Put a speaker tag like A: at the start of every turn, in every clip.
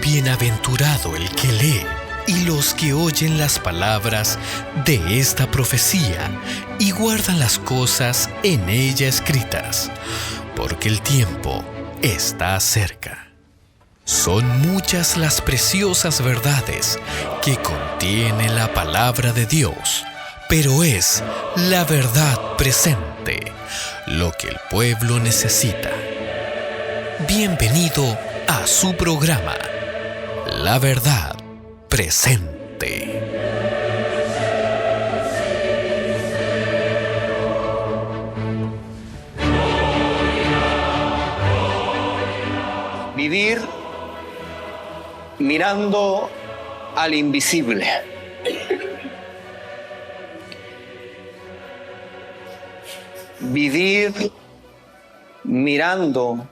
A: Bienaventurado el que lee y los que oyen las palabras de esta profecía y guardan las cosas en ella escritas, porque el tiempo está cerca. Son muchas las preciosas verdades que contiene la palabra de Dios, pero es la verdad presente lo que el pueblo necesita. Bienvenido a su programa, La Verdad Presente.
B: Vivir mirando al invisible. Vivir mirando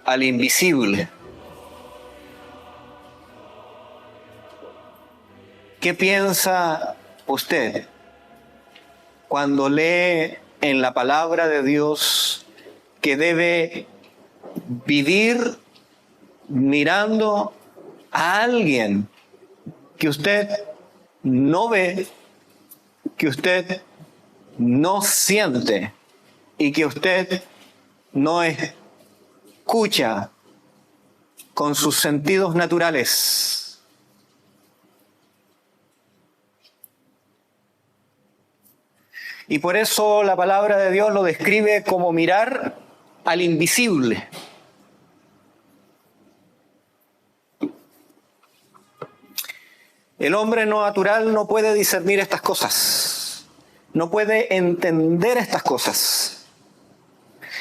B: al invisible. ¿Qué piensa usted cuando lee en la palabra de Dios que debe vivir mirando a alguien que usted no ve, que usted no siente y que usted no escucha con sus sentidos naturales? Y por eso la palabra de Dios lo describe como mirar al invisible. El hombre no natural no puede discernir estas cosas, no puede entender estas cosas.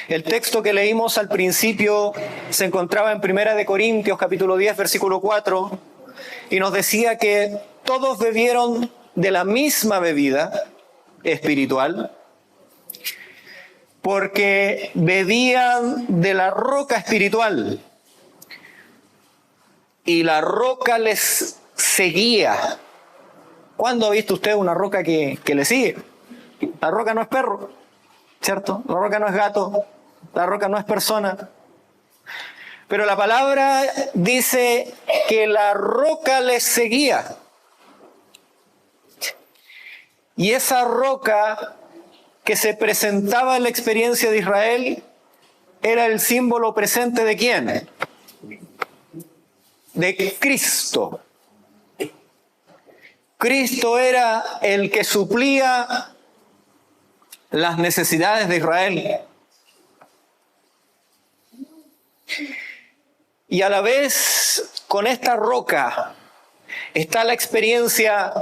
B: El texto que leímos al principio se encontraba en 1 Corintios capítulo 10, versículo 4, y nos decía que todos bebieron de la misma bebida espiritual, porque bebían de la roca espiritual, y la roca les seguía. ¿Cuándo ha visto usted una roca que le sigue? La roca no es perro, ¿cierto? La roca no es gato, la roca no es persona. Pero la palabra dice que la roca les seguía. Y esa roca que se presentaba en la experiencia de Israel era el símbolo presente ¿de quién? De Cristo. Cristo era el que suplía las necesidades de Israel. Y a la vez, con esta roca, está la experiencia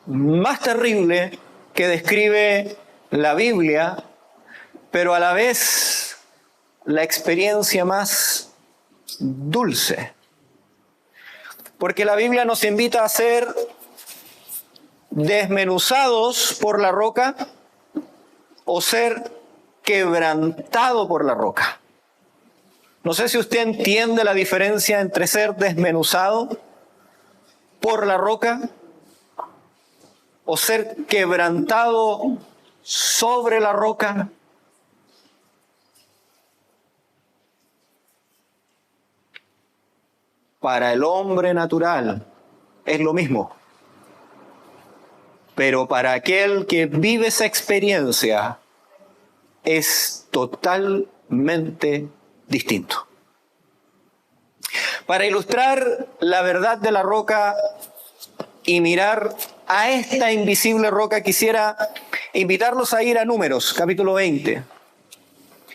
B: más terrible que describe la Biblia, pero a la vez la experiencia más dulce. Porque la Biblia nos invita a ser desmenuzados por la roca o ser quebrantado por la roca. No sé si usted entiende la diferencia entre ser desmenuzado por la roca o ser quebrantado sobre la roca. Para el hombre natural es lo mismo. Pero para aquel que vive esa experiencia es totalmente distinto. Para ilustrar la verdad de la roca y mirar a esta invisible roca, quisiera invitarlos a ir a Números, capítulo 20.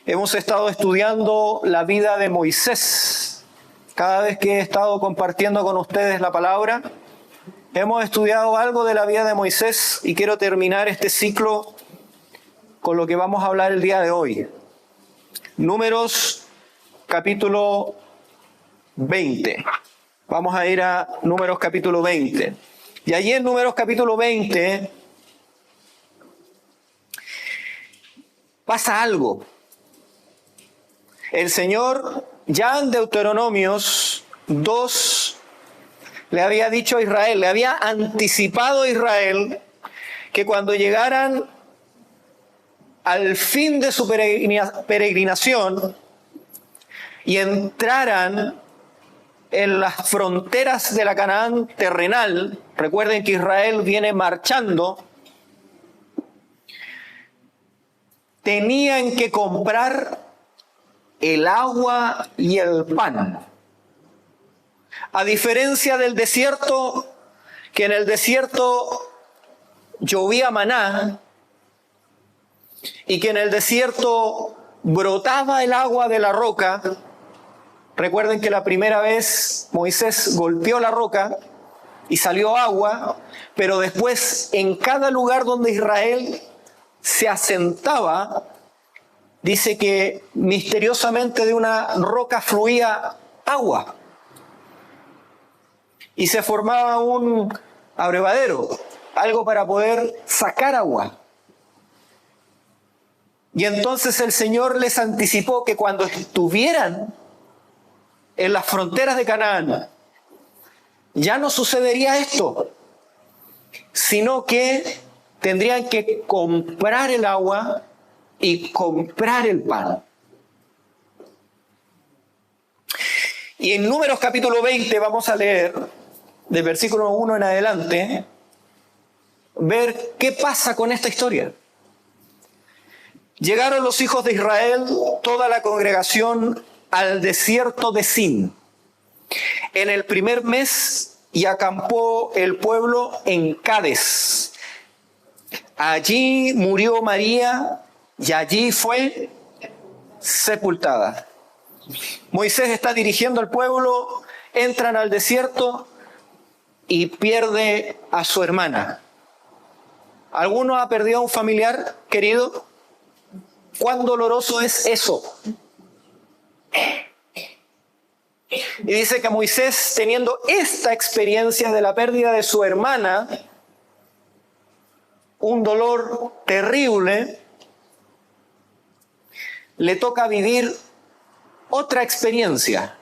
B: Hemos estado estudiando la vida de Moisés. Cada vez que he estado compartiendo con ustedes la palabra, hemos estudiado algo de la vida de Moisés y quiero terminar este ciclo con lo que vamos a hablar el día de hoy. Números, capítulo 20. Vamos a ir a Números, capítulo 20. Y allí en Números, capítulo 20, pasa algo. El Señor, ya en Deuteronomios 2, le había dicho a Israel, le había anticipado a Israel que cuando llegaran al fin de su peregrinación y entraran en las fronteras de la Canaán terrenal, recuerden que Israel viene marchando, tenían que comprar el agua y el pan. A diferencia del desierto, que en el desierto llovía maná y que en el desierto brotaba el agua de la roca. Recuerden que la primera vez Moisés golpeó la roca y salió agua, pero después en cada lugar donde Israel se asentaba, dice que misteriosamente de una roca fluía agua y se formaba un abrevadero, algo para poder sacar agua. Y entonces el Señor les anticipó que cuando estuvieran en las fronteras de Canaán, ya no sucedería esto, sino que tendrían que comprar el agua y comprar el pan. Y en Números capítulo 20 vamos a leer, del versículo 1 en adelante, ver qué pasa con esta historia. Llegaron los hijos de Israel, toda la congregación, al desierto de Sin en el primer mes, y acampó el pueblo en Cades. Allí murió María y allí fue sepultada. Moisés está dirigiendo al pueblo, entran al desierto y pierde a su hermana. ¿Alguno ha perdido a un familiar querido? ¿Cuán doloroso es eso? Y dice que Moisés, teniendo esta experiencia de la pérdida de su hermana, un dolor terrible, le toca vivir otra experiencia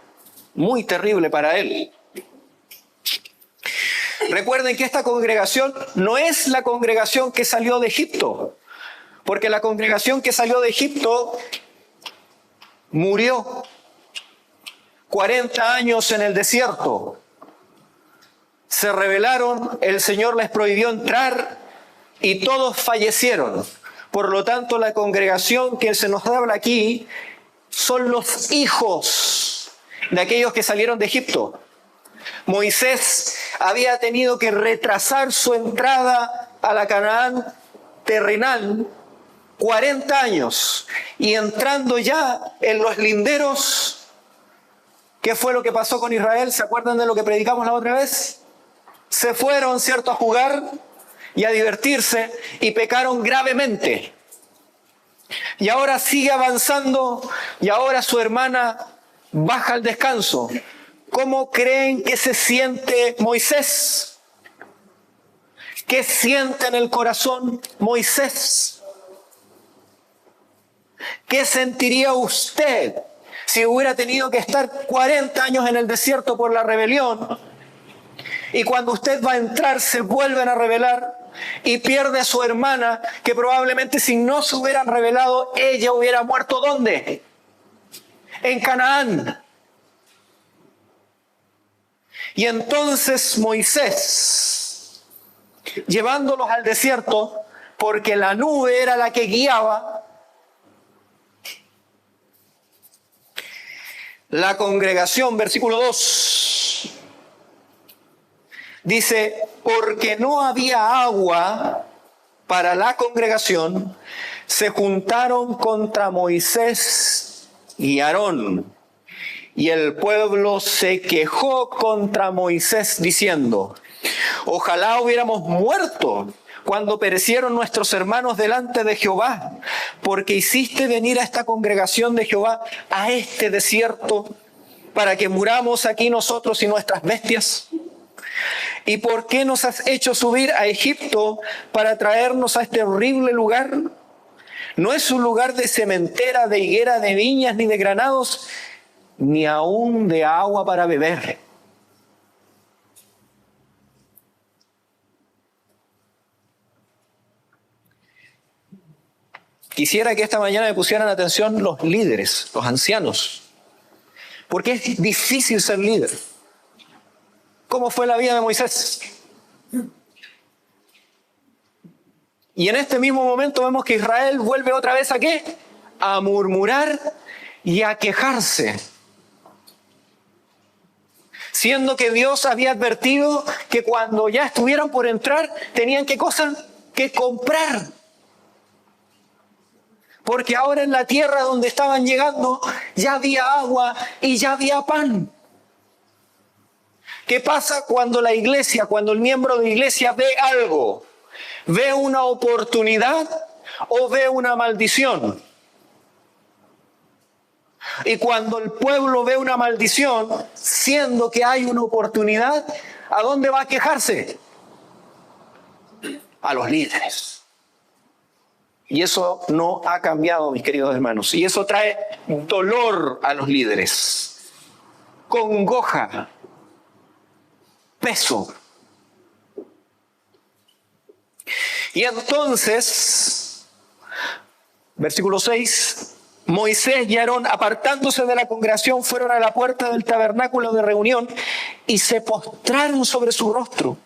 B: muy terrible para él. Recuerden que esta congregación no es la congregación que salió de Egipto, porque la congregación que salió de Egipto murió 40 años en el desierto. Se rebelaron, el Señor les prohibió entrar y todos fallecieron. Por lo tanto, la congregación que se nos habla aquí son los hijos de aquellos que salieron de Egipto. Moisés había tenido que retrasar su entrada a la Canaán terrenal 40 años, y entrando ya en los linderos, ¿qué fue lo que pasó con Israel? ¿Se acuerdan de lo que predicamos la otra vez? Se fueron, ¿cierto?, a jugar y a divertirse y pecaron gravemente. Y ahora sigue avanzando y ahora su hermana baja al descanso. ¿Cómo creen que se siente Moisés? ¿Qué siente en el corazón Moisés? ¿Qué sentiría usted si hubiera tenido que estar 40 años en el desierto por la rebelión? Y cuando usted va a entrar, se vuelven a rebelar y pierde a su hermana, que probablemente si no se hubieran rebelado, ella hubiera muerto ¿dónde? En Canaán. Y entonces Moisés, llevándolos al desierto, porque la nube era la que guiaba, la congregación, versículo 2, dice, porque no había agua para la congregación, se juntaron contra Moisés y Aarón. Y el pueblo se quejó contra Moisés diciendo, ojalá hubiéramos muerto cuando perecieron nuestros hermanos delante de Jehová, porque hiciste venir a esta congregación de Jehová a este desierto para que muramos aquí nosotros y nuestras bestias. ¿Y por qué nos has hecho subir a Egipto para traernos a este horrible lugar? No es un lugar de sementera, de higuera, de viñas, ni de granados, ni aún de agua para beber. Quisiera que esta mañana me pusieran atención los líderes, los ancianos, porque es difícil ser líder. cómo fue la vida de Moisés. Y en este mismo momento vemos que Israel vuelve otra vez ¿a qué? A murmurar y a quejarse. Siendo que Dios había advertido que cuando ya estuvieran por entrar, tenían ¿qué cosa? Que comprar. Porque ahora en la tierra donde estaban llegando ya había agua y ya había pan. ¿Qué pasa cuando la iglesia, cuando el miembro de la iglesia ve algo? ¿Ve una oportunidad o ve una maldición? Y cuando el pueblo ve una maldición, siendo que hay una oportunidad, ¿a dónde va a quejarse? A los líderes. Y eso no ha cambiado, mis queridos hermanos. Y eso trae dolor a los líderes, congoja, peso. Y entonces, versículo 6, Moisés y Aarón, apartándose de la congregación, fueron a la puerta del tabernáculo de reunión y se postraron sobre su rostro.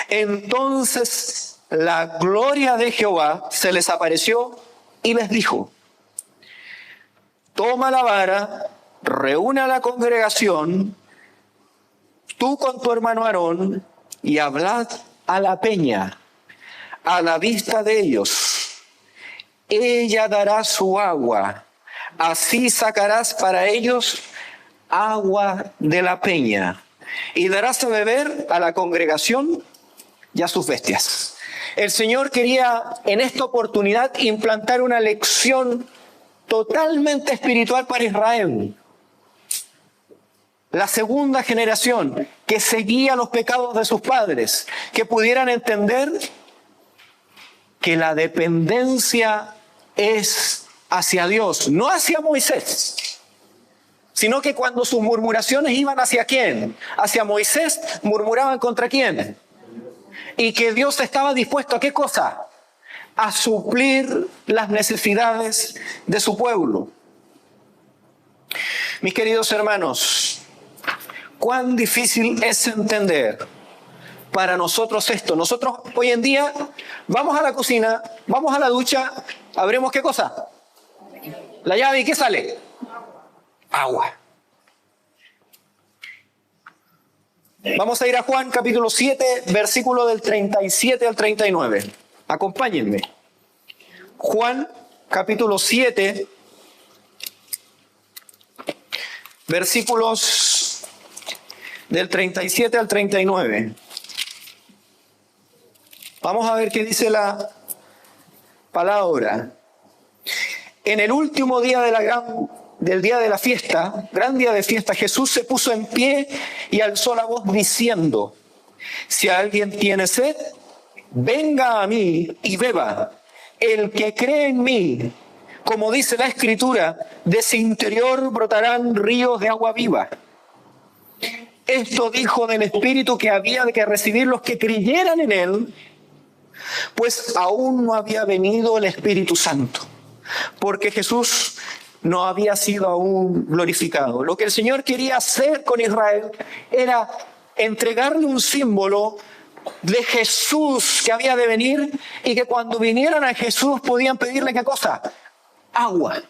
B: Entonces la gloria de Jehová se les apareció y les dijo: toma la vara, reúne a la congregación, tú con tu hermano Aarón, y hablad a la peña, a la vista de ellos. Ella dará su agua, así sacarás para ellos agua de la peña, y darás a beber a la congregación y a sus bestias. El Señor quería en esta oportunidad implantar una lección totalmente espiritual para Israel. La segunda generación que seguía los pecados de sus padres, que pudieran entender que la dependencia es hacia Dios, no hacia Moisés, sino que cuando sus murmuraciones iban hacia quién, hacia Moisés, murmuraban contra quién, y que Dios estaba dispuesto a qué cosa, a suplir las necesidades de su pueblo. Mis queridos hermanos, cuán difícil es entender para nosotros esto. Nosotros hoy en día vamos a la cocina, vamos a la ducha, abrimos ¿qué cosa? La llave, ¿y qué sale? Agua. Vamos a ir a Juan capítulo 7, versículo del 37 al 39. Acompáñenme. Juan capítulo 7, versículos del 37 al 39. Vamos a ver qué dice la palabra. En el último día del día de la fiesta, gran día de fiesta, Jesús se puso en pie y alzó la voz diciendo: si alguien tiene sed, venga a mí y beba. El que cree en mí, como dice la Escritura, de su interior brotarán ríos de agua viva. Esto dijo del Espíritu que había de que recibir los que creyeran en él, pues aún no había venido el Espíritu Santo, porque Jesús no había sido aún glorificado. Lo que el Señor quería hacer con Israel era entregarle un símbolo de Jesús que había de venir, y que cuando vinieran a Jesús podían pedirle ¿qué cosa? Agua.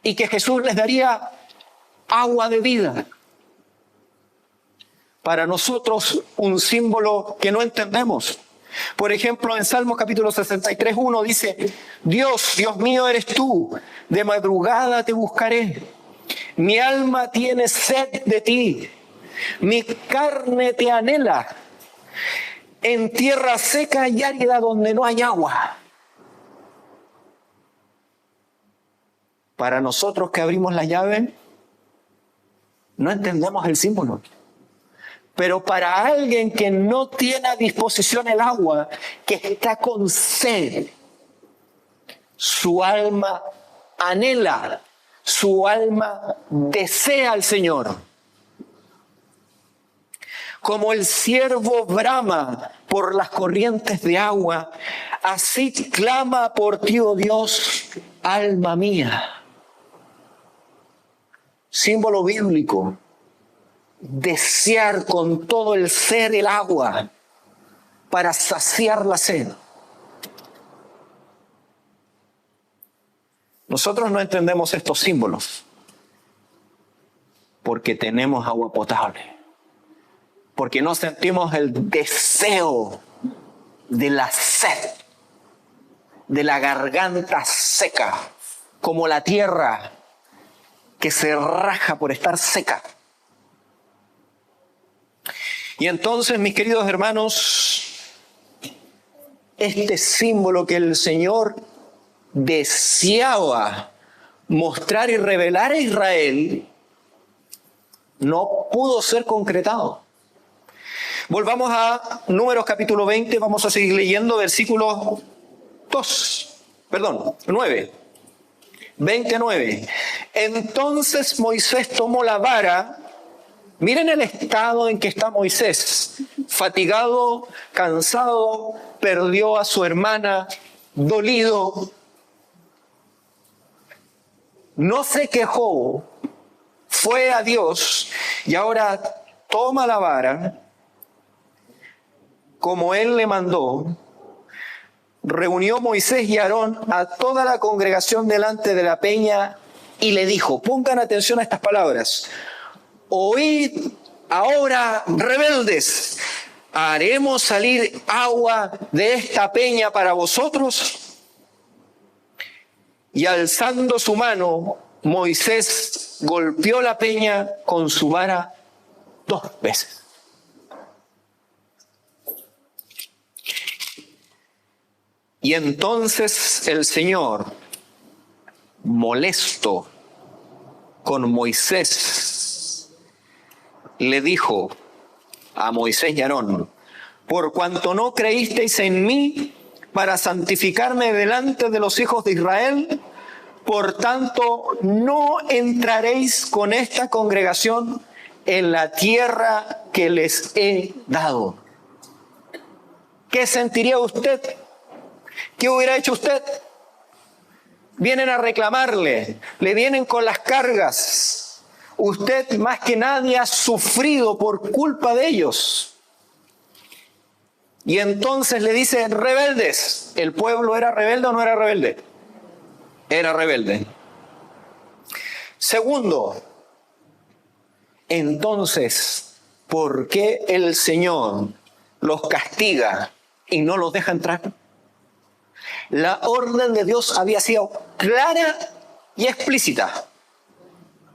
B: Y que Jesús les daría agua de vida. Para nosotros un símbolo que no entendemos. Por ejemplo, en Salmos capítulo 63:1 dice: Dios, Dios mío eres tú, de madrugada te buscaré. Mi alma tiene sed de ti, mi carne te anhela, en tierra seca y árida donde no hay agua. Para nosotros que abrimos la llave, no entendemos el símbolo. Pero para alguien que no tiene a disposición el agua, que está con sed, su alma anhela, su alma desea al Señor. Como el ciervo brama por las corrientes de agua, así clama por ti, oh Dios, alma mía. Símbolo bíblico desear con todo el ser el agua para saciar la sed. Nosotros no entendemos estos símbolos porque tenemos agua potable, porque no sentimos el deseo de la sed, de la garganta seca, como la tierra que se raja por estar seca. Y entonces, mis queridos hermanos, este símbolo que el Señor deseaba mostrar y revelar a Israel no pudo ser concretado. Volvamos a Números capítulo 20, vamos a seguir leyendo versículo 9. 29. Entonces Moisés tomó la vara. Miren el estado en que está Moisés. Fatigado, cansado, perdió a su hermana, dolido. No se quejó, fue a Dios y ahora toma la vara, como él le mandó. Reunió Moisés y Aarón a toda la congregación delante de la peña y le dijo, pongan atención a estas palabras, oíd ahora, rebeldes, ¿haremos salir agua de esta peña para vosotros? Y alzando su mano, Moisés golpeó la peña con su vara 2 veces. Y entonces el Señor, molesto con Moisés, le dijo a Moisés y Aarón, por cuanto no creísteis en mí para santificarme delante de los hijos de Israel, por tanto no entraréis con esta congregación en la tierra que les he dado. ¿Qué sentiría usted? ¿Qué hubiera hecho usted? Vienen a reclamarle, le vienen con las cargas. Usted más que nadie ha sufrido por culpa de ellos. Y entonces le dice, rebeldes. ¿El pueblo era rebelde o no era rebelde? Era rebelde. Segundo, entonces, ¿por qué el Señor los castiga y no los deja entrar? La orden de Dios había sido clara y explícita.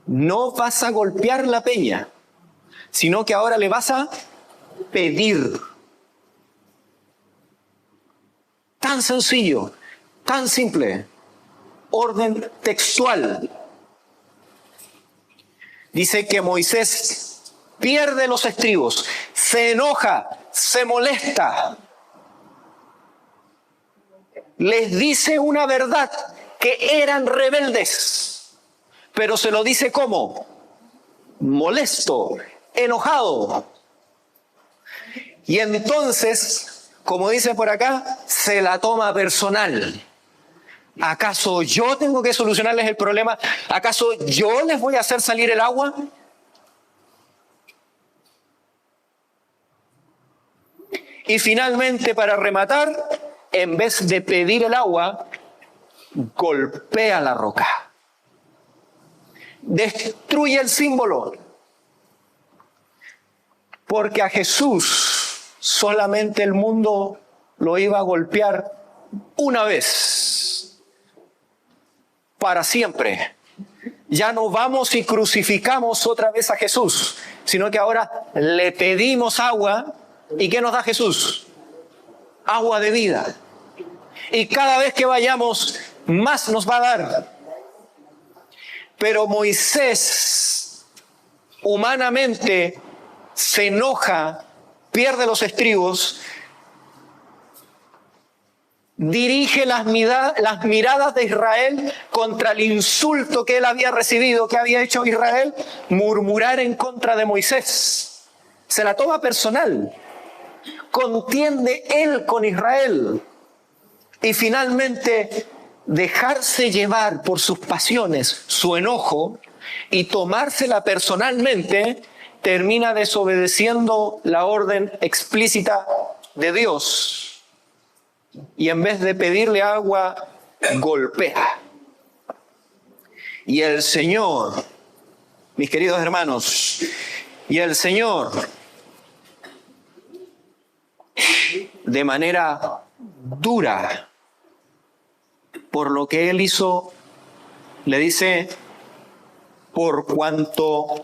B: No vas a golpear la peña, sino que ahora le vas a pedir. Tan sencillo, tan simple. Orden textual. Dice que Moisés pierde los estribos, se enoja, se molesta. Les dice una verdad, que eran rebeldes, pero se lo dice ¿cómo? Molesto, enojado. Y entonces, como dice por acá, se la toma personal. ¿Acaso yo tengo que solucionarles el problema? ¿Acaso yo les voy a hacer salir el agua? Y finalmente, para rematar, en vez de pedir el agua, golpea la roca. Destruye el símbolo. Porque a Jesús solamente el mundo lo iba a golpear una vez. Para siempre. Ya no vamos y crucificamos otra vez a Jesús, sino que ahora le pedimos agua. ¿Y qué nos da Jesús? Agua de vida. Y cada vez que vayamos, más nos va a dar. Pero Moisés, humanamente, se enoja, pierde los estribos, dirige las miradas de Israel contra el insulto que él había recibido, que había hecho Israel, murmurar en contra de Moisés. Se la toma personal. Contiende él con Israel. Y finalmente dejarse llevar por sus pasiones, su enojo, y tomársela personalmente, termina desobedeciendo la orden explícita de Dios y en vez de pedirle agua, golpea. Y el Señor, mis queridos hermanos, y el Señor, de manera dura, por lo que Él hizo, le dice: por cuanto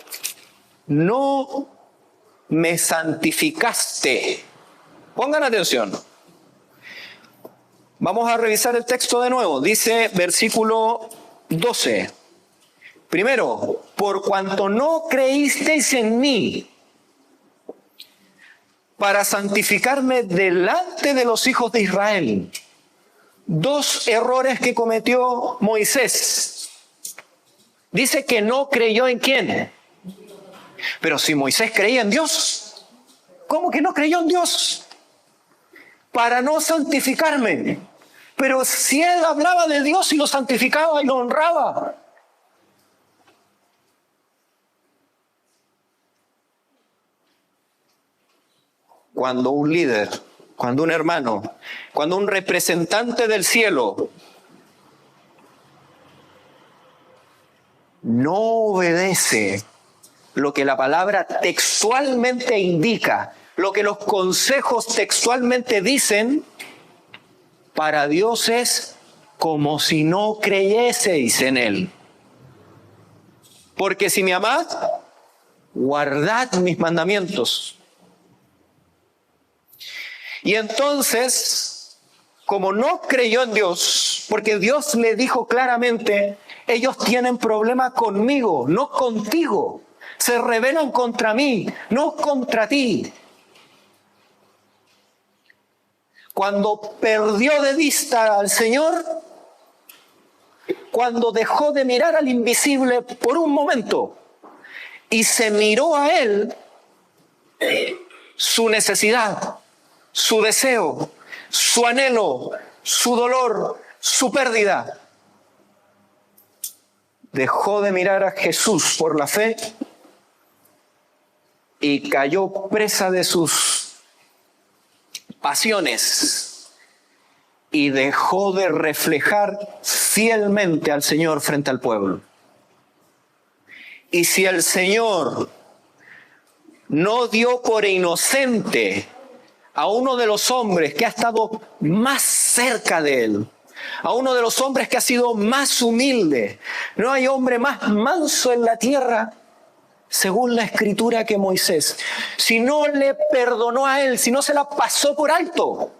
B: no me santificaste. Pongan atención. Vamos a revisar el texto de nuevo. Dice versículo 12. Primero, por cuanto no creísteis en mí para santificarme delante de los hijos de Israel. Dos errores que cometió Moisés. Dice que no creyó en quién. Pero si Moisés creía en Dios, ¿cómo que no creyó en Dios? Para no santificarme. Pero si él hablaba de Dios y lo santificaba y lo honraba. Cuando un líder, cuando un hermano, cuando un representante del cielo no obedece lo que la palabra textualmente indica, lo que los consejos textualmente dicen, para Dios es como si no creyeseis en Él. Porque si me amad, guardad mis mandamientos. Y entonces, como no creyó en Dios, porque Dios le dijo claramente: ellos tienen problema conmigo, no contigo. Se rebelan contra mí, no contra ti. Cuando perdió de vista al Señor, cuando dejó de mirar al invisible por un momento y se miró a Él, su necesidad, su deseo, su anhelo, su dolor, su pérdida, dejó de mirar a Jesús por la fe y cayó presa de sus pasiones y dejó de reflejar fielmente al Señor frente al pueblo. Y si el Señor no dio por inocente a uno de los hombres que ha estado más cerca de Él, a uno de los hombres que ha sido más humilde, no hay hombre más manso en la tierra, según la Escritura, que Moisés. Si no le perdonó a Él, si no se la pasó por alto,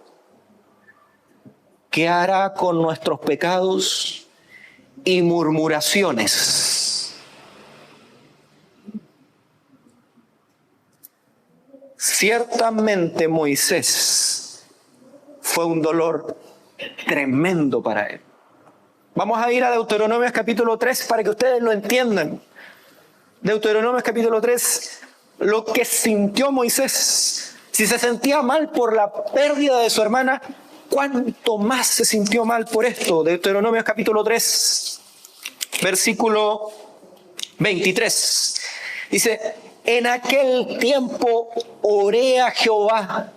B: ¿qué hará con nuestros pecados y murmuraciones? Ciertamente Moisés fue un dolor tremendo para él. Vamos a ir a Deuteronomios capítulo 3 para que ustedes lo entiendan. Deuteronomios capítulo 3, lo que sintió Moisés. Si se sentía mal por la pérdida de su hermana, ¿cuánto más se sintió mal por esto? Deuteronomios capítulo 3, versículo 23. Dice: en aquel tiempo oré a Jehová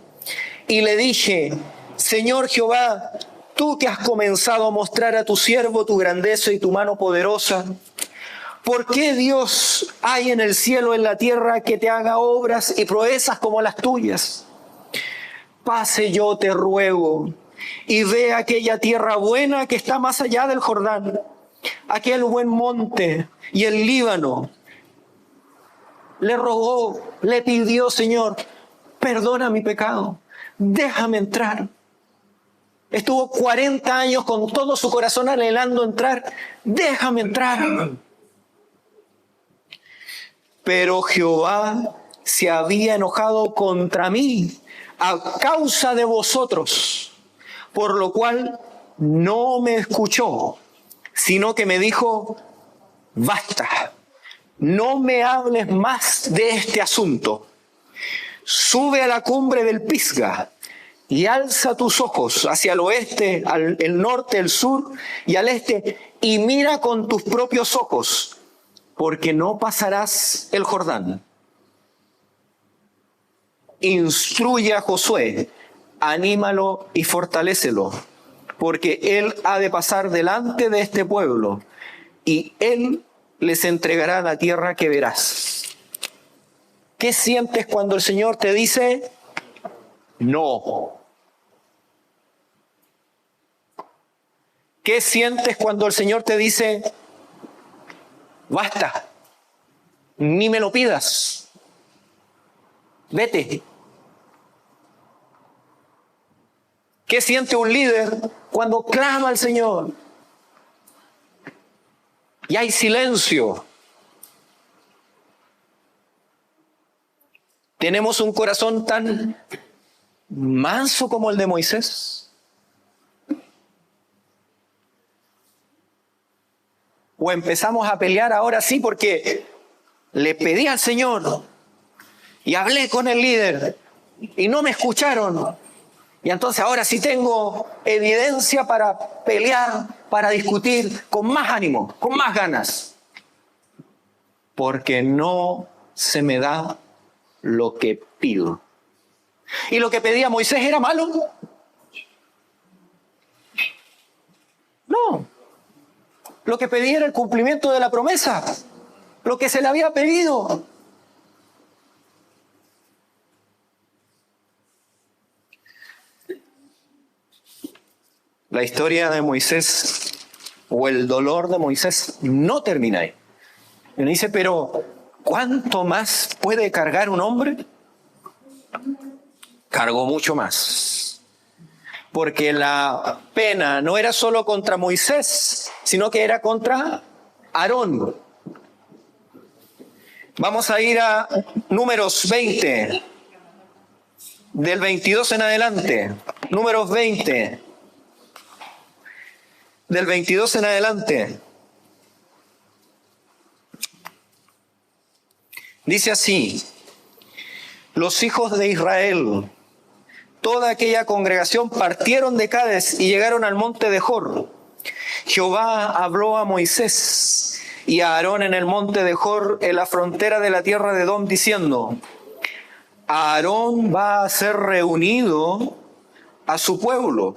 B: y le dije: Señor Jehová, tú que has comenzado a mostrar a tu siervo tu grandeza y tu mano poderosa, ¿por qué Dios hay en el cielo, en la tierra, que te haga obras y proezas como las tuyas? Pase yo, te ruego, y ve aquella tierra buena que está más allá del Jordán, aquel buen monte y el Líbano. Le rogó, le pidió: Señor, perdona mi pecado, déjame entrar. Estuvo 40 años con todo su corazón anhelando entrar. Déjame entrar. Pero Jehová se había enojado contra mí a causa de vosotros, por lo cual no me escuchó, sino que me dijo: basta, no me hables más de este asunto. Sube a la cumbre del Pisga y alza tus ojos hacia el oeste, el norte, el sur y al este, y mira con tus propios ojos, porque no pasarás el Jordán. instruye a Josué, anímalo y fortalécelo, porque él ha de pasar delante de este pueblo y él les entregará la tierra que verás. ¿Qué sientes cuando el Señor te dice no? ¿Qué sientes cuando el Señor te dice basta, ni me lo pidas, vete? ¿Qué siente un líder cuando clama al Señor y hay silencio? ¿Tenemos un corazón tan manso como el de Moisés? ¿O empezamos a pelear ahora sí porque le pedí al Señor y hablé con el líder y no me escucharon? Y entonces ahora sí tengo evidencia para pelear, para discutir con más ánimo, con más ganas. Porque no se me da lo que pido. ¿Y lo que pedía Moisés era malo? No. Lo que pedía era el cumplimiento de la promesa. Lo que se le había pedido. La historia de Moisés o el dolor de Moisés no termina ahí. Y uno dice, pero ¿cuánto más puede cargar un hombre? Cargó mucho más. Porque la pena no era solo contra Moisés, sino que era contra Aarón. Vamos a ir a Números 20, del 22 en adelante. Números 20. Del 22 en adelante. Dice así: los hijos de Israel, toda aquella congregación, partieron de Cades y llegaron al monte de Jor. Jehová habló a Moisés y a Aarón en el monte de Jor, en la frontera de la tierra de Edom, diciendo: Aarón va a ser reunido a su pueblo,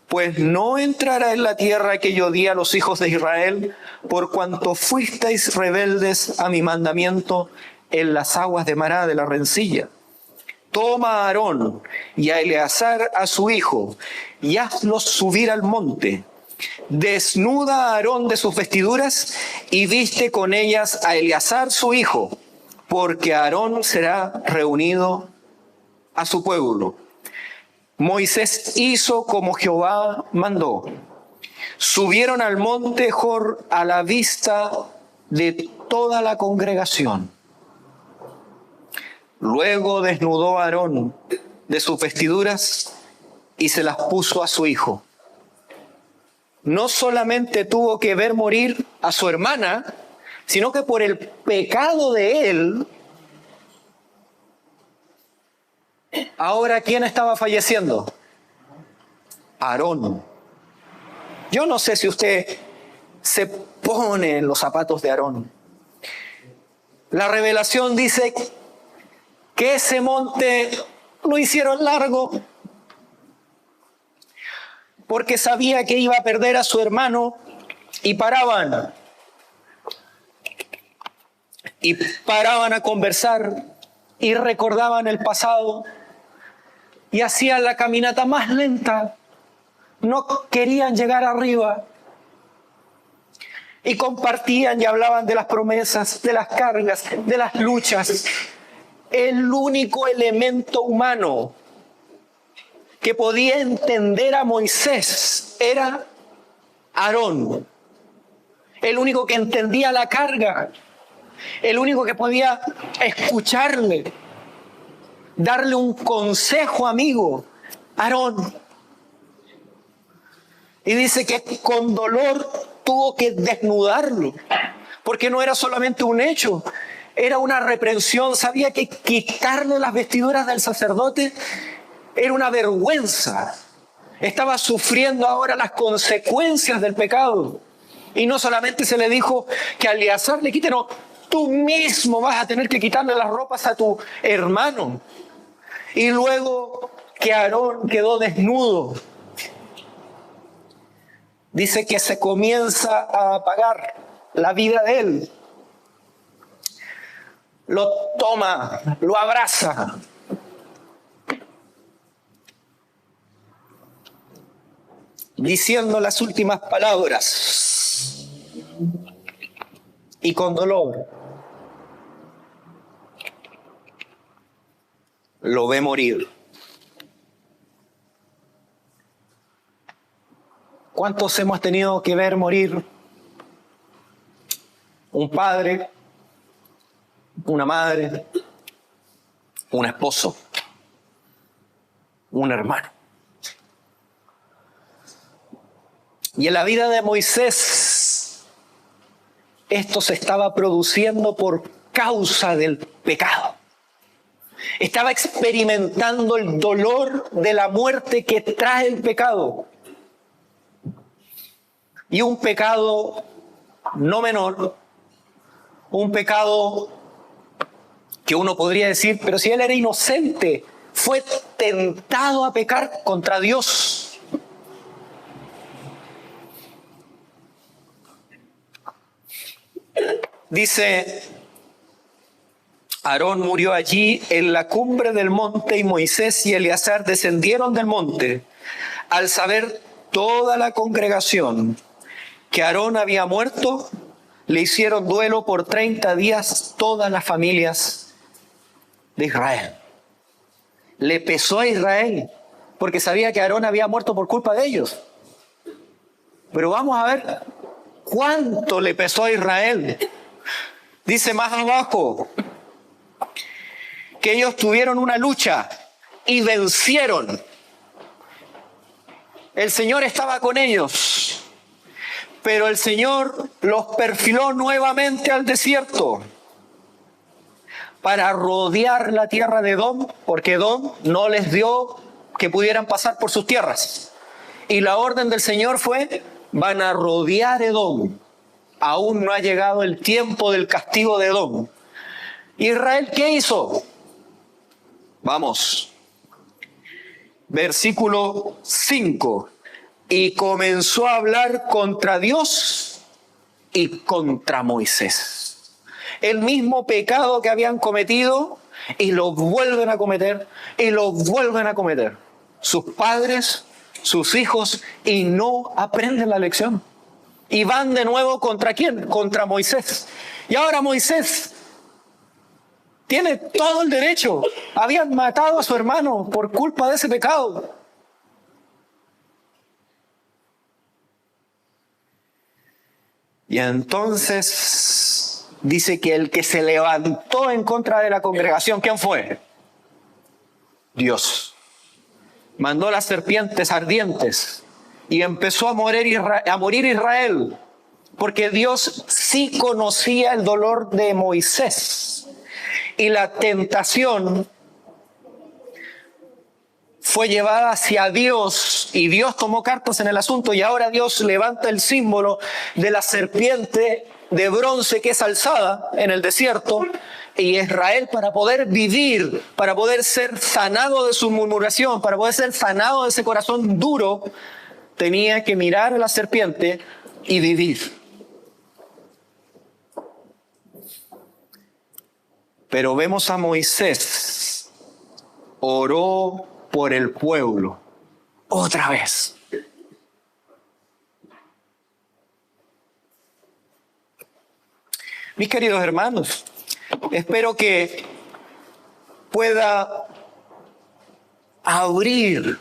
B: pues no entrará en la tierra que yo di a los hijos de Israel, por cuanto fuisteis rebeldes a mi mandamiento en las aguas de Mará de la rencilla. Toma a Aarón y a Eleazar a su hijo, y hazlos subir al monte. Desnuda a Aarón de sus vestiduras, y viste con ellas a Eleazar su hijo, porque Aarón será reunido a su pueblo. Moisés hizo como Jehová mandó. Subieron al monte Jor a la vista de toda la congregación. Luego desnudó a Aarón de sus vestiduras y se las puso a su hijo. No solamente tuvo que ver morir a su hermana, sino que por el pecado de él, ahora ¿quién estaba falleciendo? Aarón. Yo no sé si usted se pone en los zapatos de Aarón. La revelación dice que ese monte lo hicieron largo porque sabía que iba a perder a su hermano y paraban a conversar y recordaban el pasado y hacían la caminata más lenta. No querían llegar arriba y compartían y hablaban de las promesas, de las cargas, de las luchas. El único elemento humano que podía entender a Moisés era Aarón. El único que entendía la carga, el único que podía escucharle, darle un consejo amigo, Aarón. Y dice que con dolor tuvo que desnudarlo, porque no era solamente un hecho, era una reprensión. Sabía que quitarle las vestiduras del sacerdote era una vergüenza. Estaba sufriendo ahora las consecuencias del pecado. Y no solamente se le dijo que a Eleazar le quite, no, tú mismo vas a tener que quitarle las ropas a tu hermano. Y luego que Aarón quedó desnudo, dice que se comienza a apagar la vida de él. Lo toma, lo abraza. Diciendo las últimas palabras. Y con dolor lo ve morir. ¿Cuántos hemos tenido que ver morir? Un padre, una madre, un esposo, un hermano. Y en la vida de Moisés, esto se estaba produciendo por causa del pecado. Estaba experimentando el dolor de la muerte que trae el pecado. Y un pecado no menor, un pecado que uno podría decir, pero si él era inocente, fue tentado a pecar contra Dios. Dice, Aarón murió allí en la cumbre del monte y Moisés y Eleazar descendieron del monte. Al saber toda la congregación que Aarón había muerto, le hicieron duelo por 30 días todas las familias de Israel. Le pesó a Israel porque sabía que Aarón había muerto por culpa de ellos. Pero vamos a ver cuánto le pesó a Israel. Dice más abajo que ellos tuvieron una lucha y vencieron. El Señor estaba con ellos, pero el Señor los perfiló nuevamente al desierto para rodear la tierra de Edom, porque Edom no les dio que pudieran pasar por sus tierras. Y la orden del Señor fue, van a rodear Edom. Aún no ha llegado el tiempo del castigo de Edom. ¿Israel qué hizo? Vamos. Versículo 5. Y comenzó a hablar contra Dios y contra Moisés. El mismo pecado que habían cometido y lo vuelven a cometer y lo vuelven a cometer. Sus padres, sus hijos, y no aprenden la lección. Y van de nuevo ¿contra quién? Contra Moisés. Y ahora Moisés tiene todo el derecho. Habían matado a su hermano por culpa de ese pecado. Y entonces dice que el que se levantó en contra de la congregación, ¿quién fue? Dios. Mandó las serpientes ardientes. Y empezó a morir Israel, porque Dios sí conocía el dolor de Moisés. Y la tentación fue llevada hacia Dios, y Dios tomó cartas en el asunto, y ahora Dios levanta el símbolo de la serpiente de bronce que es alzada en el desierto, y Israel, para poder vivir, para poder ser sanado de su murmuración, para poder ser sanado de ese corazón duro, tenía que mirar a la serpiente y vivir. Pero vemos a Moisés, oró por el pueblo, otra vez. Mis queridos hermanos, espero que pueda abrir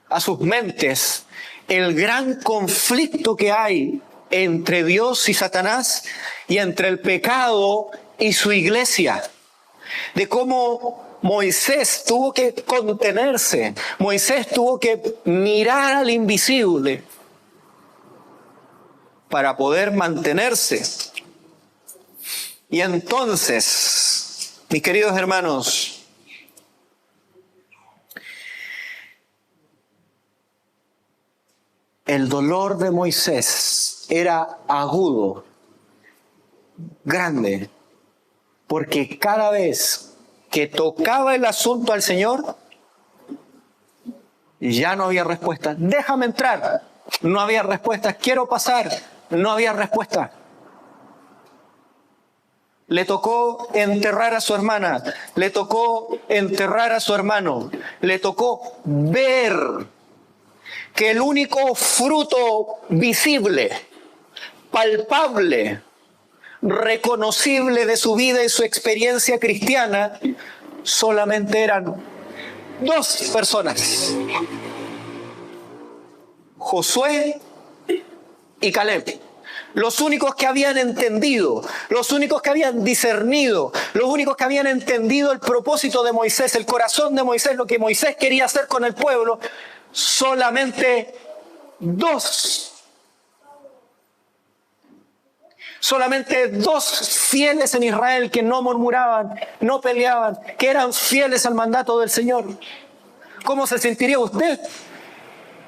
B: a sus mentes el gran conflicto que hay entre Dios y Satanás y entre el pecado y su iglesia. De cómo Moisés tuvo que contenerse, Moisés tuvo que mirar al invisible para poder mantenerse. Y entonces, mis queridos hermanos, el dolor de Moisés era agudo, grande, porque cada vez que tocaba el asunto al Señor, ya no había respuesta. Déjame entrar. No había respuesta. Quiero pasar. No había respuesta. Le tocó enterrar a su hermana. Le tocó enterrar a su hermano. Le tocó ver que el único fruto visible, palpable, reconocible de su vida y su experiencia cristiana, solamente eran dos personas: Josué y Caleb. Los únicos que habían entendido, los únicos que habían discernido, los únicos que habían entendido el propósito de Moisés, el corazón de Moisés, lo que Moisés quería hacer con el pueblo, solamente dos. Solamente dos fieles en Israel que no murmuraban, no peleaban, que eran fieles al mandato del Señor. ¿Cómo se sentiría usted?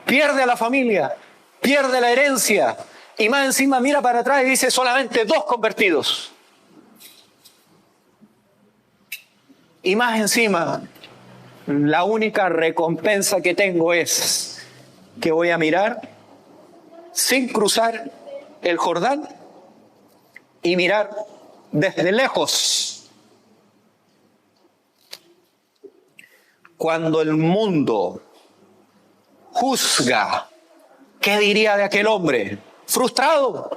B: Pierde a la familia, pierde la herencia y más encima mira para atrás y dice solamente dos convertidos. Y más encima, la única recompensa que tengo es que voy a mirar sin cruzar el Jordán y mirar desde lejos. Cuando el mundo juzga, ¿qué diría de aquel hombre? Frustrado.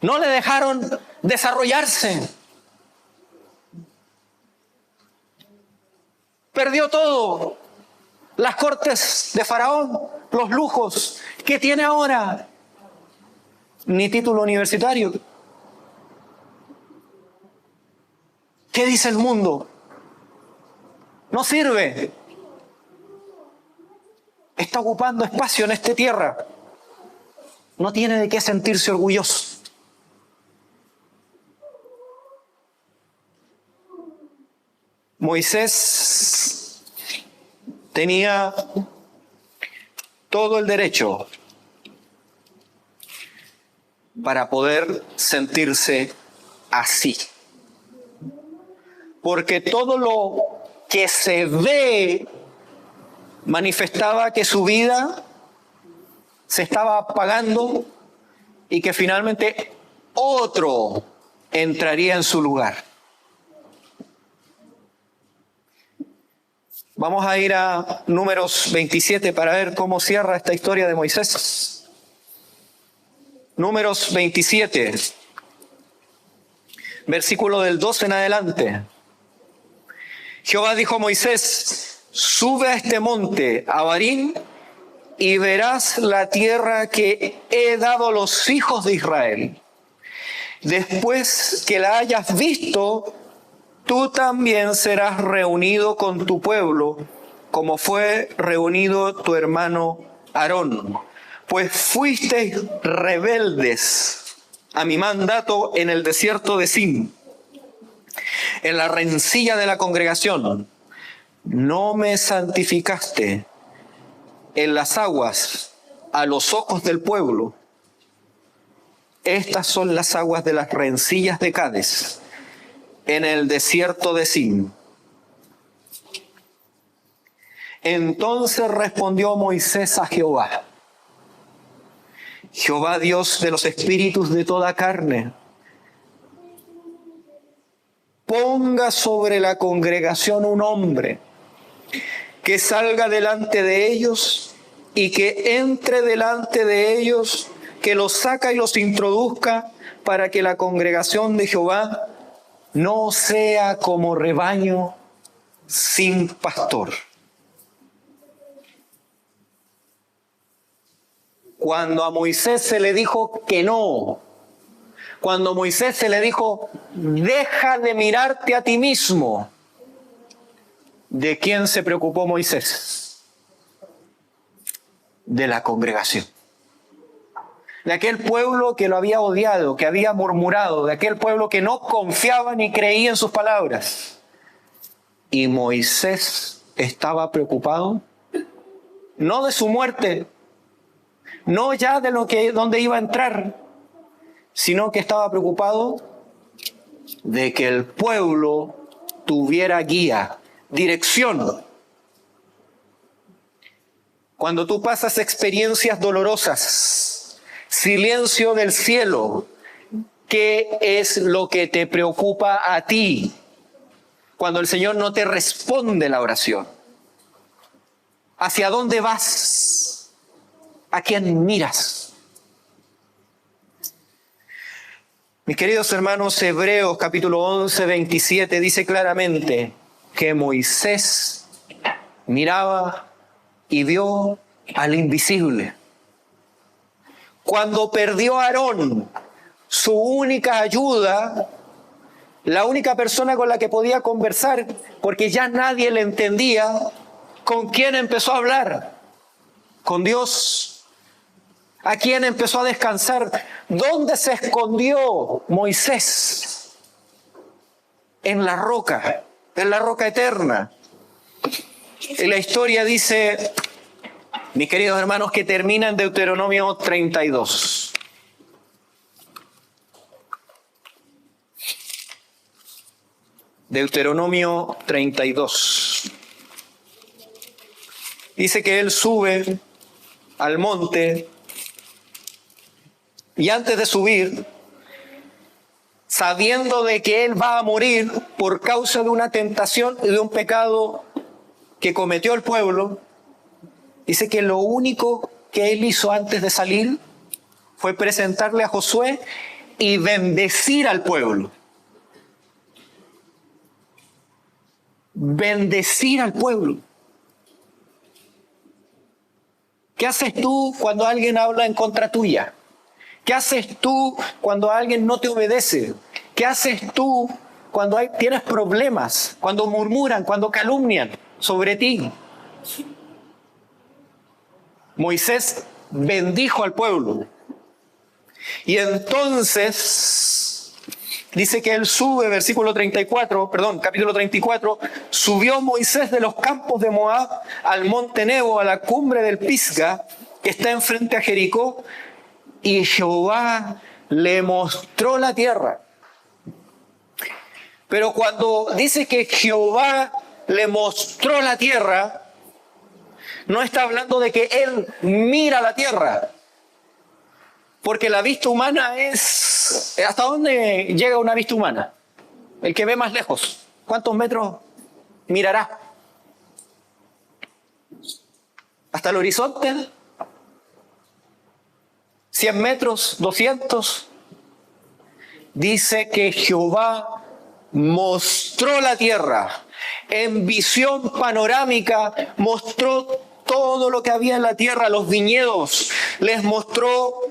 B: No le dejaron desarrollarse. Perdió todo. Las cortes de Faraón, los lujos. ¿Qué tiene ahora? Ni título universitario. ¿Qué dice el mundo? No sirve. Está ocupando espacio en esta tierra. No tiene de qué sentirse orgulloso. Moisés tenía todo el derecho para poder sentirse así. Porque todo lo que se ve manifestaba que su vida se estaba apagando y que finalmente otro entraría en su lugar. Vamos a ir a Números 27 para ver cómo cierra esta historia de Moisés. Números 27, versículo del 12 en adelante. Jehová dijo a Moisés: sube a este monte, a Abarim, y verás la tierra que he dado a los hijos de Israel. Después que la hayas visto, tú también serás reunido con tu pueblo, como fue reunido tu hermano Aarón. Pues fuisteis rebeldes a mi mandato en el desierto de Sin, en la rencilla de la congregación. No me santificaste en las aguas a los ojos del pueblo. Estas son las aguas de las rencillas de Cades, en el desierto de Sin. Entonces respondió Moisés a Jehová: Jehová, Dios de los espíritus de toda carne, ponga sobre la congregación un hombre que salga delante de ellos y que entre delante de ellos, que los saca y los introduzca, para que la congregación de Jehová no sea como rebaño sin pastor. Cuando a Moisés se le dijo que no, cuando a Moisés se le dijo: deja de mirarte a ti mismo, ¿de quién se preocupó Moisés? De la congregación. De aquel pueblo que lo había odiado, que había murmurado, de aquel pueblo que no confiaba ni creía en sus palabras. Y Moisés estaba preocupado, no de su muerte, no ya de dónde iba a entrar, sino que estaba preocupado de que el pueblo tuviera guía, dirección. Cuando tú pasas experiencias dolorosas, silencio del cielo, ¿qué es lo que te preocupa a ti cuando el Señor no te responde la oración? ¿Hacia dónde vas? ¿A quién miras? Mis queridos hermanos, Hebreos capítulo 11, 27 dice claramente que Moisés miraba y vio al invisible. Cuando perdió a Aarón, su única ayuda, la única persona con la que podía conversar, porque ya nadie le entendía, ¿con quién empezó a hablar? Con Dios. ¿A quién empezó a descansar? ¿Dónde se escondió Moisés? En la roca eterna. Y la historia dice, mis queridos hermanos, que termina en Deuteronomio 32. Deuteronomio 32. Dice que él sube al monte y antes de subir, sabiendo de que él va a morir por causa de una tentación y de un pecado que cometió el pueblo, dice que lo único que él hizo antes de salir fue presentarle a Josué y bendecir al pueblo. Bendecir al pueblo. ¿Qué haces tú cuando alguien habla en contra tuya? ¿Qué haces tú cuando alguien no te obedece? ¿Qué haces tú cuando tienes problemas? Cuando murmuran, cuando calumnian sobre ti. Moisés bendijo al pueblo. Y entonces dice que él sube, capítulo 34, subió Moisés de los campos de Moab al monte Nebo, a la cumbre del Pisga, que está enfrente a Jericó, y Jehová le mostró la tierra. Pero cuando dice que Jehová le mostró la tierra, no está hablando de que él mira la tierra. Porque la vista humana es... ¿Hasta dónde llega una vista humana? El que ve más lejos. ¿Cuántos metros mirará? ¿Hasta el horizonte? ¿100 metros? ¿200? Dice que Jehová mostró la tierra. En visión panorámica mostró todo lo que había en la tierra, los viñedos. Les mostró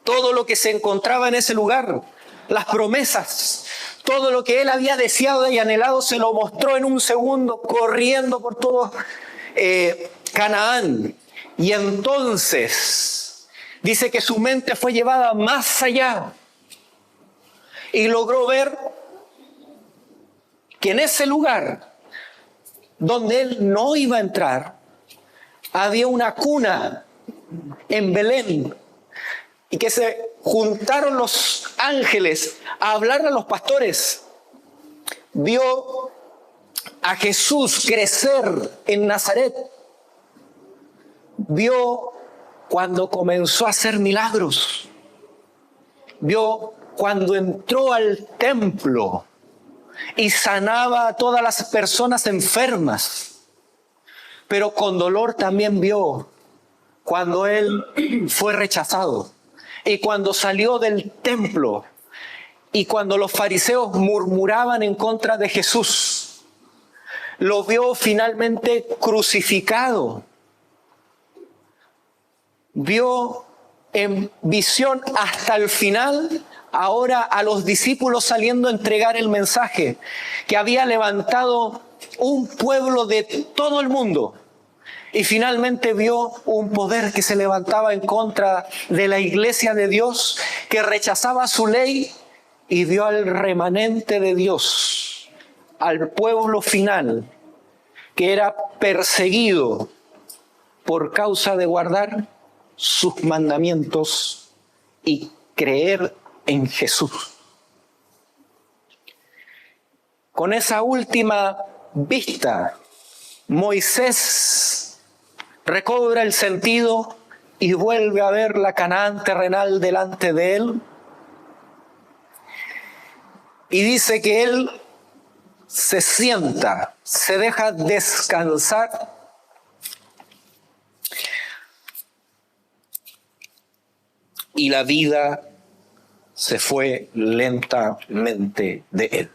B: todo lo que se encontraba en ese lugar, las promesas, todo lo que él había deseado y anhelado, se lo mostró en un segundo, corriendo por todo Canaán. Y entonces dice que su mente fue llevada más allá y logró ver que en ese lugar donde él no iba a entrar, había una cuna en Belén, y que se juntaron los ángeles a hablar a los pastores. Vio a Jesús crecer en Nazaret. Vio cuando comenzó a hacer milagros. Vio cuando entró al templo y sanaba a todas las personas enfermas. Pero con dolor también vio cuando él fue rechazado. Y cuando salió del templo y cuando los fariseos murmuraban en contra de Jesús, lo vio finalmente crucificado. Vio en visión hasta el final ahora a los discípulos saliendo a entregar el mensaje que había levantado un pueblo de todo el mundo. Y finalmente vio un poder que se levantaba en contra de la iglesia de Dios, que rechazaba su ley, y vio al remanente de Dios, al pueblo final, que era perseguido por causa de guardar sus mandamientos y creer en Jesús. con esa última vista, Moisés recobra el sentido y vuelve a ver la Canaán terrenal delante de él. Y dice que él se sienta, se deja descansar. Y la vida se fue lentamente de él.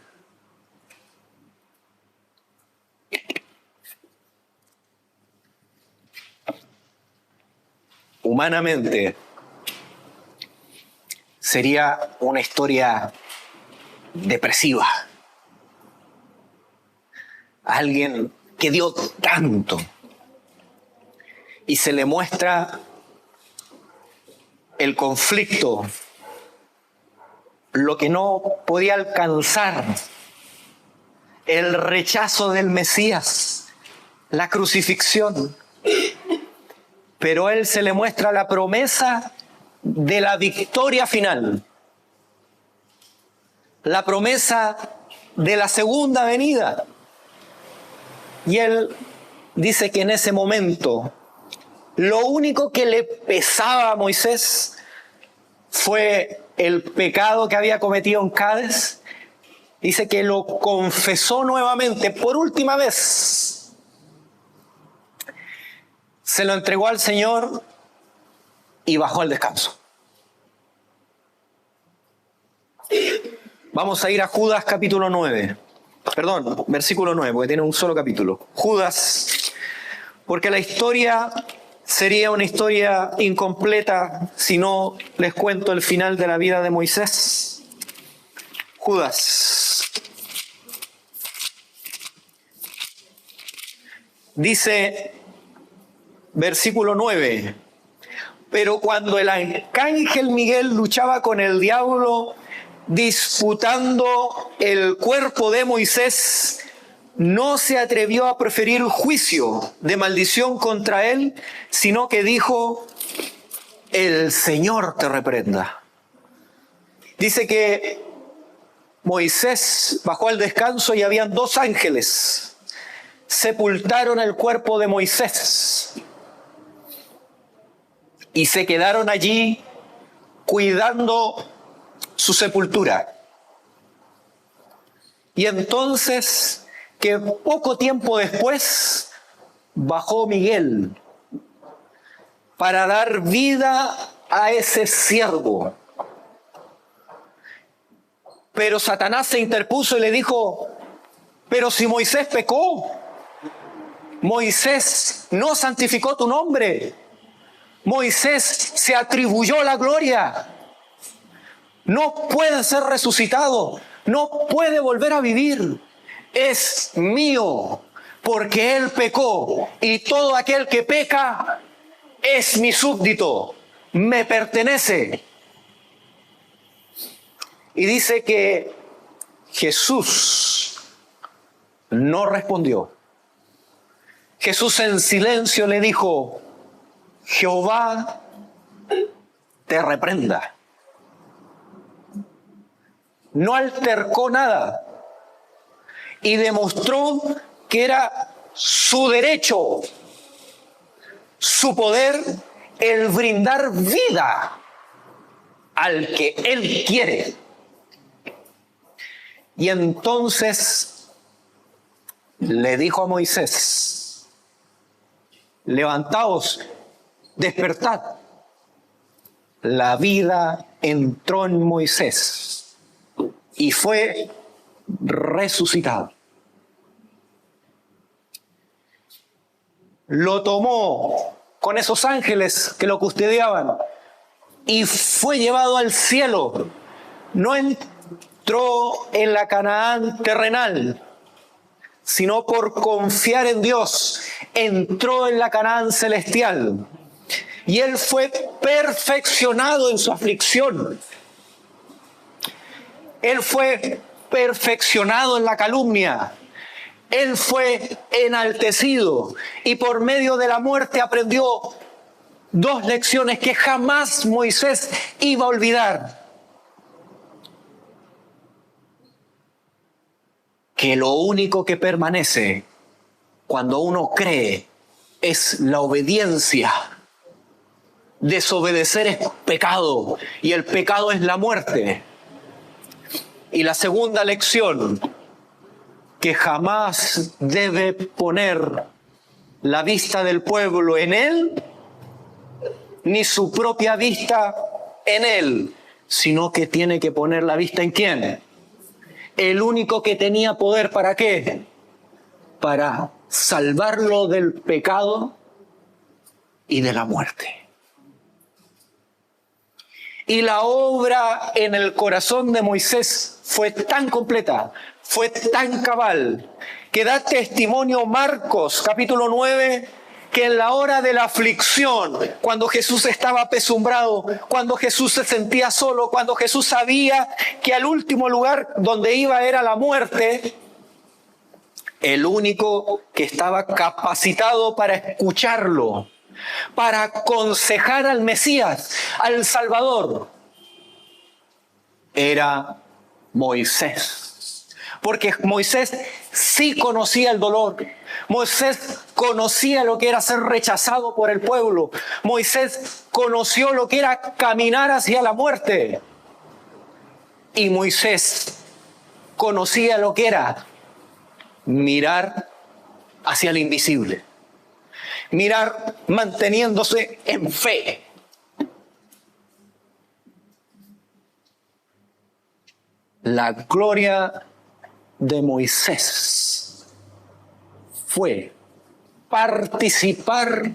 B: Humanamente, sería una historia depresiva. Alguien que dio tanto y se le muestra el conflicto, lo que no podía alcanzar, el rechazo del Mesías, la crucifixión. Pero a él se le muestra la promesa de la victoria final, la promesa de la segunda venida. Y él dice que en ese momento lo único que le pesaba a Moisés fue el pecado que había cometido en Cádiz. Dice que lo confesó nuevamente por última vez. Se lo entregó al Señor y bajó al descanso. Vamos a ir a Judas capítulo 9. Perdón, versículo 9, porque tiene un solo capítulo. Judas, porque la historia sería una historia incompleta si no les cuento el final de la vida de Moisés. Judas. Dice, versículo 9, pero cuando el arcángel Miguel luchaba con el diablo, disputando el cuerpo de Moisés, no se atrevió a proferir juicio de maldición contra él, sino que dijo, el Señor te reprenda. Dice que Moisés bajó al descanso y habían 2 ángeles. Sepultaron el cuerpo de Moisés y se quedaron allí cuidando su sepultura. Y entonces, que poco tiempo después, bajó Miguel para dar vida a ese siervo. Pero Satanás se interpuso y le dijo, pero si Moisés pecó, Moisés no santificó tu nombre, Moisés se atribuyó la gloria, no puede ser resucitado, no puede volver a vivir, es mío, porque él pecó, y todo aquel que peca es mi súbdito, me pertenece. Y dice que Jesús no respondió. Jesús en silencio le dijo, Jehová te reprenda. No altercó nada y demostró que era su derecho, su poder, el brindar vida al que él quiere. Y entonces le dijo a Moisés, levantaos, despertad. La vida entró en Moisés y fue resucitado. Lo tomó con esos ángeles que lo custodiaban y fue llevado al cielo. No entró en la Canaán terrenal, sino por confiar en Dios, entró en la Canaán celestial. Y él fue perfeccionado en su aflicción. Él fue perfeccionado en la calumnia. Él fue enaltecido y por medio de la muerte aprendió 2 lecciones que jamás Moisés iba a olvidar. que lo único que permanece cuando uno cree es la obediencia. Desobedecer es pecado y el pecado es la muerte. Y la segunda lección, que jamás debe poner la vista del pueblo en él, ni su propia vista en él, sino que tiene que poner la vista en ¿quién? El único que tenía poder, ¿para qué? Para salvarlo del pecado y de la muerte. Y la obra en el corazón de Moisés fue tan completa, fue tan cabal, que da testimonio Marcos, capítulo 9, que en la hora de la aflicción, cuando Jesús estaba apesumbrado, cuando Jesús se sentía solo, cuando Jesús sabía que al último lugar donde iba era la muerte, el único que estaba capacitado para escucharlo, para aconsejar al Mesías, al Salvador, era Moisés. Porque Moisés sí conocía el dolor. Moisés conocía lo que era ser rechazado por el pueblo. Moisés conoció lo que era caminar hacia la muerte. Y Moisés conocía lo que era mirar hacia el invisible. Mirar manteniéndose en fe. La gloria de Moisés fue participar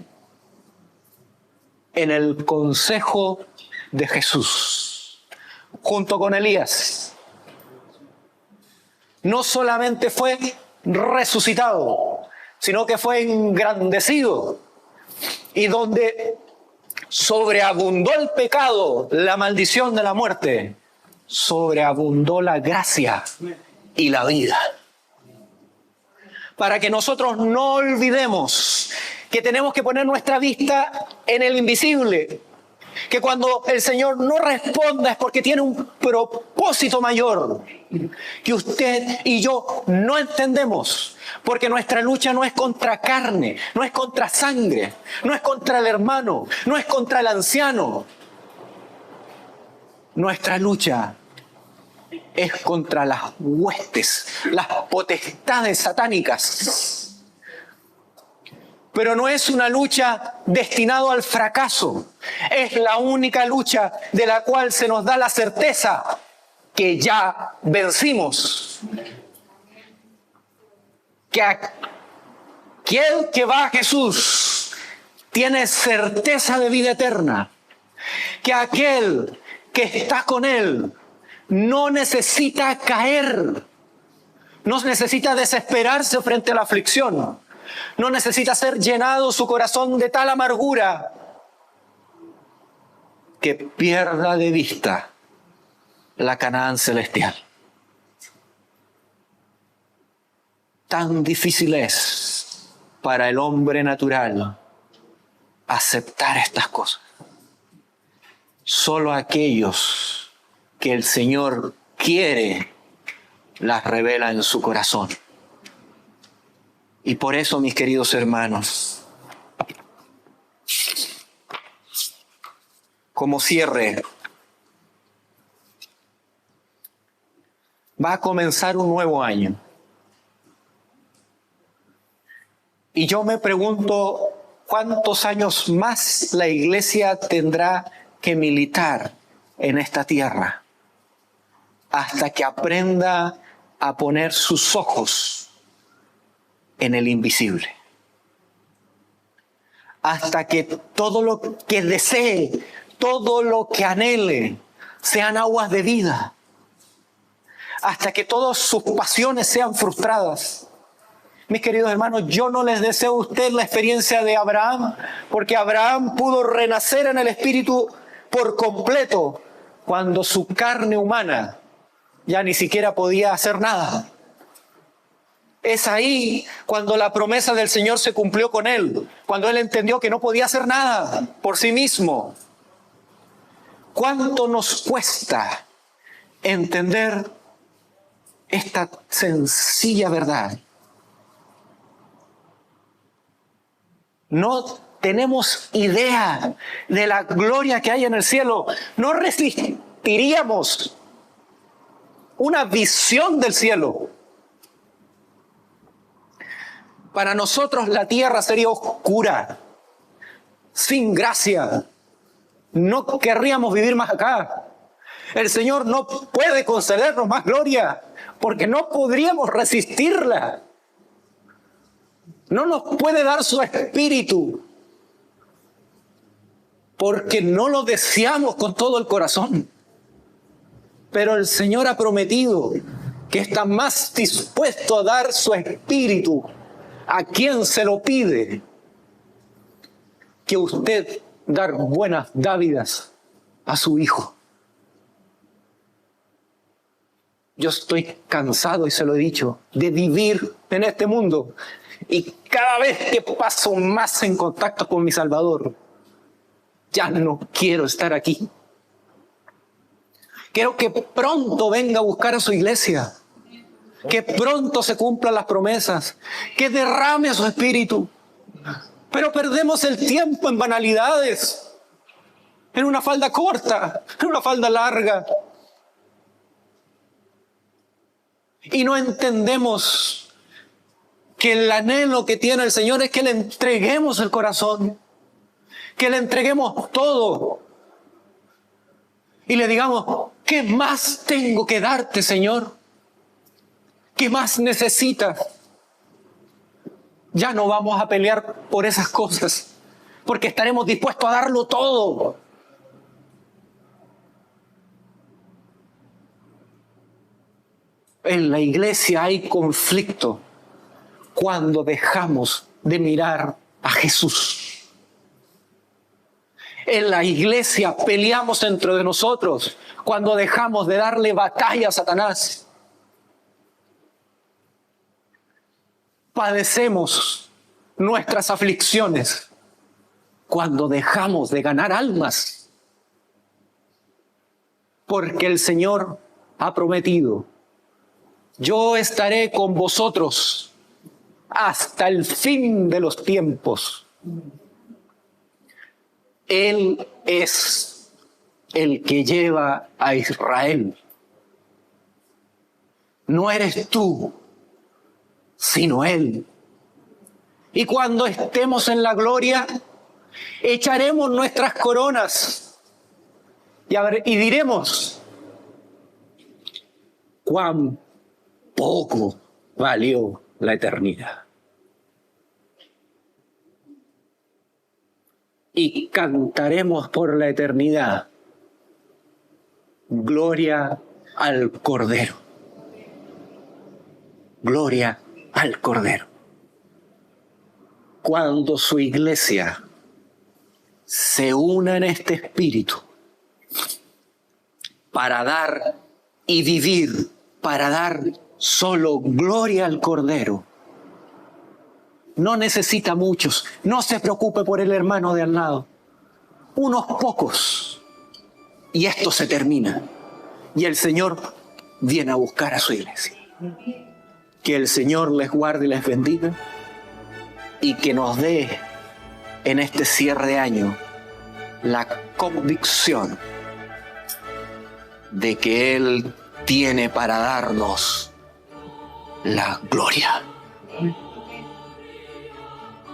B: en el consejo de Jesús junto con Elías. No solamente fue resucitado, sino que fue engrandecido. Y donde sobreabundó el pecado, la maldición de la muerte, sobreabundó la gracia y la vida. Para que nosotros no olvidemos que tenemos que poner nuestra vista en el invisible. Que cuando el Señor no responda es porque tiene un propósito mayor que usted y yo no entendemos. Porque nuestra lucha no es contra carne, no es contra sangre, no es contra el hermano, no es contra el anciano. Nuestra lucha es contra las huestes, las potestades satánicas. Pero no es una lucha destinada al fracaso. Es la única lucha de la cual se nos da la certeza que ya vencimos. Que aquel que va a Jesús tiene certeza de vida eterna. Que aquel que está con Él no necesita caer. No necesita desesperarse frente a la aflicción. No necesita ser llenado su corazón de tal amargura que pierda de vista la Canaán celestial. Tan difícil es para el hombre natural aceptar estas cosas. Solo aquellos que el Señor quiere las revela en su corazón. Y por eso, mis queridos hermanos, como cierre, va a comenzar un nuevo año. Y yo me pregunto, ¿cuántos años más la iglesia tendrá que militar en esta tierra hasta que aprenda a poner sus ojos en el invisible? Hasta que todo lo que desee, todo lo que anhele, sean aguas de vida. Hasta que todas sus pasiones sean frustradas. Mis queridos hermanos, yo no les deseo a ustedes la experiencia de Abraham, porque Abraham pudo renacer en el espíritu por completo cuando su carne humana ya ni siquiera podía hacer nada. Es ahí cuando la promesa del Señor se cumplió con él, cuando él entendió que no podía hacer nada por sí mismo. ¿Cuánto nos cuesta entender esta sencilla verdad. No tenemos idea de la gloria que hay en el cielo. No resistiríamos una visión del cielo. Para nosotros la tierra sería oscura, sin gracia. No querríamos vivir más acá. El Señor no puede concedernos más gloria porque no podríamos resistirla. No nos puede dar su espíritu porque no lo deseamos con todo el corazón. Pero el Señor ha prometido que está más dispuesto a dar su espíritu a quien se lo pide que usted dar buenas dávidas a su hijo. Yo estoy cansado, y se lo he dicho, de vivir en este mundo. Y cada vez que paso más en contacto con mi Salvador, ya no quiero estar aquí. Quiero que pronto venga a buscar a su iglesia. Que pronto se cumplan las promesas. Que derrame su espíritu. Pero perdemos el tiempo en banalidades. En una falda corta, en una falda larga. Y no entendemos que el anhelo que tiene el Señor es que le entreguemos el corazón. Que le entreguemos todo. Y le digamos, ¿qué más tengo que darte, Señor? ¿Qué más necesitas? Ya no vamos a pelear por esas cosas, porque estaremos dispuestos a darlo todo. En la iglesia hay conflicto cuando dejamos de mirar a Jesús. En la iglesia peleamos entre nosotros cuando dejamos de darle batalla a Satanás. Padecemos nuestras aflicciones cuando dejamos de ganar almas. Porque el Señor ha prometido, yo estaré con vosotros hasta el fin de los tiempos. Él es el que lleva a Israel. No eres tú, sino Él. Y cuando estemos en la gloria, echaremos nuestras coronas y diremos, cuán poco valió la eternidad. Y cantaremos por la eternidad, gloria al Cordero. Gloria al Cordero. Cuando su iglesia se una en este espíritu para dar y vivir, para dar solo gloria al Cordero, no necesita muchos. No se preocupe por el hermano de al lado. Unos pocos. Y esto se termina. Y el Señor viene a buscar a su iglesia. Que el Señor les guarde y les bendiga. Y que nos dé en este cierre de año la convicción de que Él tiene para darnos la gloria.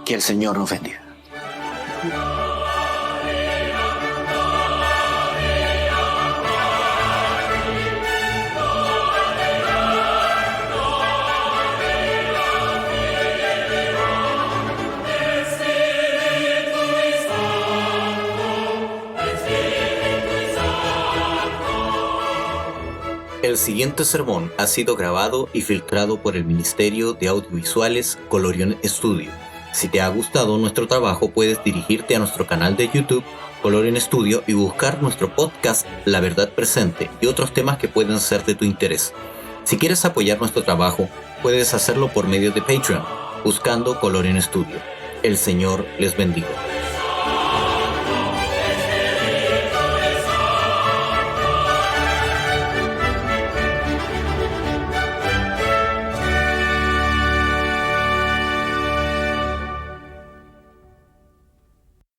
B: Que el Señor nos bendiga.
C: El siguiente sermón ha sido grabado y filtrado por el Ministerio de Audiovisuales Colorion Studio. Si te ha gustado nuestro trabajo, puedes dirigirte a nuestro canal de YouTube, Colorion Studio, y buscar nuestro podcast La Verdad Presente y otros temas que pueden ser de tu interés. Si quieres apoyar nuestro trabajo, puedes hacerlo por medio de Patreon, buscando Colorion Studio. El Señor les bendiga.